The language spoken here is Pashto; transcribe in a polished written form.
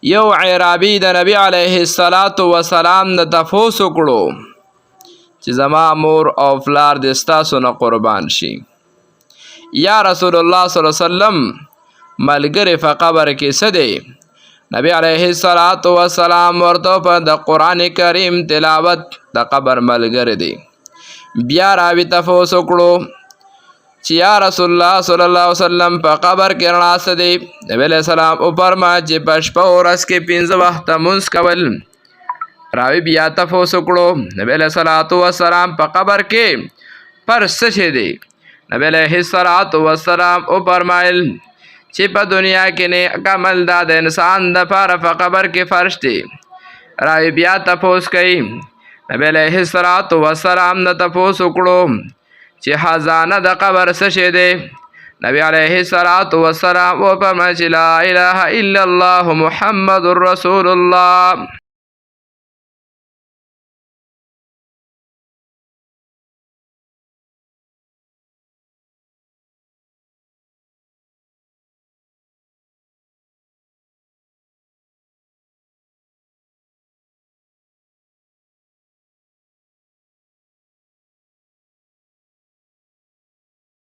یو عرابي د نبی علیه السلام نه تپوس وکړو چې زما مور او پلار د ستاسو نه قربان شي. یا رسول الله صلی الله علیه وسلم ملګری په قبر کې څه دی؟ نبی علیه السلام ورته په د قرآن کریم تلاوت د قبر ملګری دی. بیا راوي تپوس وکړو چې یا رسول الله صلی الله علیه وسلم په قبر کې رڼا څه دی؟ نبی علیه السلام وفرمایل چې په شپه او ورځ کې 5 وخته لمونځ کول. راوي بیا تپوس وکړو نبی علیه السلام په قبر کې پر څه شی دی؟ نبی علیه السلام وفرمایل چې په دنیا کې نیک عمل دا د انسان دپاره په قبر کې فرش دی. راوي بیا تپوس کوي نبی علیه السلام نه تپوس وکړو چې خزانه د قبر څه شی دی؟ نبی علیه السلام وفرمایل چې لا اله الا الله محمد رسول الله.